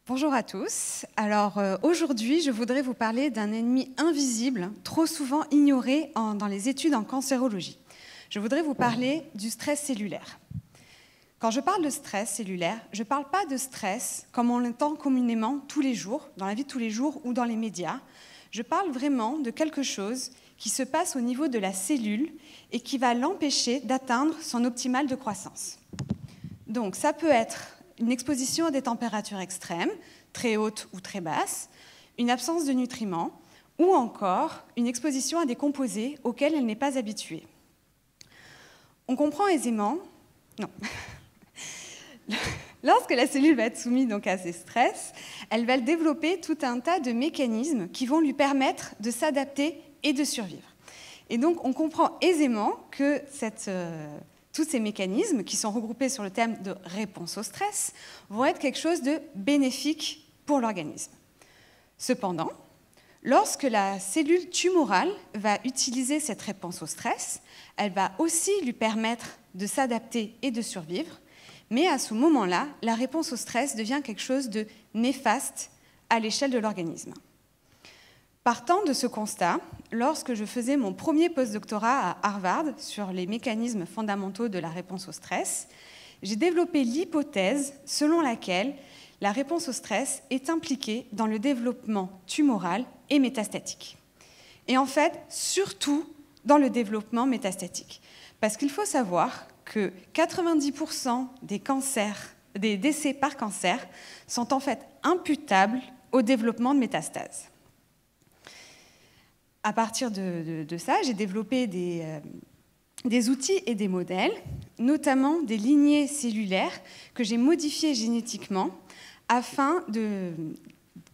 Bonjour à tous. Alors aujourd'hui, je voudrais vous parler d'un ennemi invisible, trop souvent ignoré dans les études en cancérologie. Je voudrais vous parler du stress cellulaire. Quand je parle de stress cellulaire, je ne parle pas de stress comme on l'entend communément tous les jours, dans la vie de tous les jours ou dans les médias. Je parle vraiment de quelque chose qui se passe au niveau de la cellule et qui va l'empêcher d'atteindre son optimal de croissance. Donc ça peut être une exposition à des températures extrêmes, très hautes ou très basses, une absence de nutriments, ou encore une exposition à des composés auxquels elle n'est pas habituée. On comprend aisément... Non. Lorsque la cellule va être soumise donc à ces stress, elle va développer tout un tas de mécanismes qui vont lui permettre de s'adapter et de survivre. Et donc on comprend aisément que tous ces mécanismes, qui sont regroupés sur le thème de réponse au stress, vont être quelque chose de bénéfique pour l'organisme. Cependant, lorsque la cellule tumorale va utiliser cette réponse au stress, elle va aussi lui permettre de s'adapter et de survivre, mais à ce moment-là, la réponse au stress devient quelque chose de néfaste à l'échelle de l'organisme. Partant de ce constat, lorsque je faisais mon premier postdoctorat à Harvard sur les mécanismes fondamentaux de la réponse au stress, j'ai développé l'hypothèse selon laquelle la réponse au stress est impliquée dans le développement tumoral et métastatique. Et en fait, surtout dans le développement métastatique. Parce qu'il faut savoir que 90% des décès par cancer sont en fait imputables au développement de métastases. À partir de ça, j'ai développé des outils et des modèles, notamment des lignées cellulaires que j'ai modifiées génétiquement afin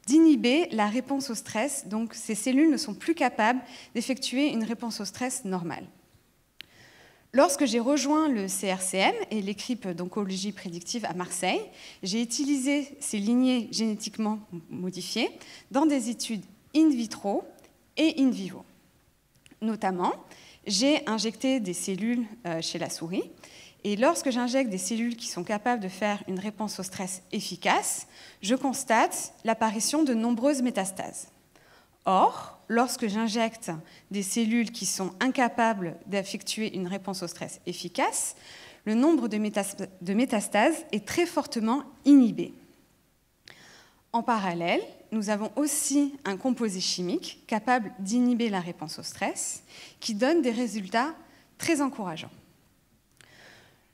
d'inhiber la réponse au stress. Donc, ces cellules ne sont plus capables d'effectuer une réponse au stress normale. Lorsque j'ai rejoint le CRCM et l'équipe d'oncologie prédictive à Marseille, j'ai utilisé ces lignées génétiquement modifiées dans des études in vitro et in vivo. Notamment, j'ai injecté des cellules chez la souris, et lorsque j'injecte des cellules qui sont capables de faire une réponse au stress efficace, je constate l'apparition de nombreuses métastases. Or, lorsque j'injecte des cellules qui sont incapables d'effectuer une réponse au stress efficace, le nombre de métastases est très fortement inhibé. En parallèle, nous avons aussi un composé chimique capable d'inhiber la réponse au stress, qui donne des résultats très encourageants.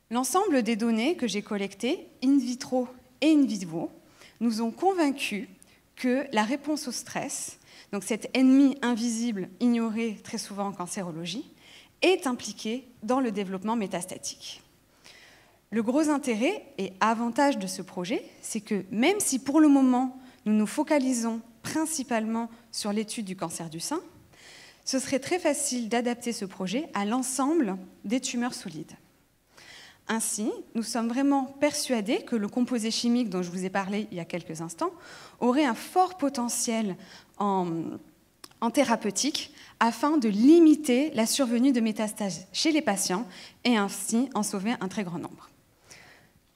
L'ensemble des données que j'ai collectées, in vitro et in vivo, nous ont convaincus que la réponse au stress, donc cet ennemi invisible ignoré très souvent en cancérologie, est impliquée dans le développement métastatique. Le gros intérêt et avantage de ce projet, c'est que même si pour le moment, nous nous focalisons principalement sur l'étude du cancer du sein, ce serait très facile d'adapter ce projet à l'ensemble des tumeurs solides. Ainsi, nous sommes vraiment persuadés que le composé chimique dont je vous ai parlé il y a quelques instants aurait un fort potentiel en thérapeutique afin de limiter la survenue de métastases chez les patients et ainsi en sauver un très grand nombre.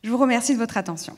Je vous remercie de votre attention.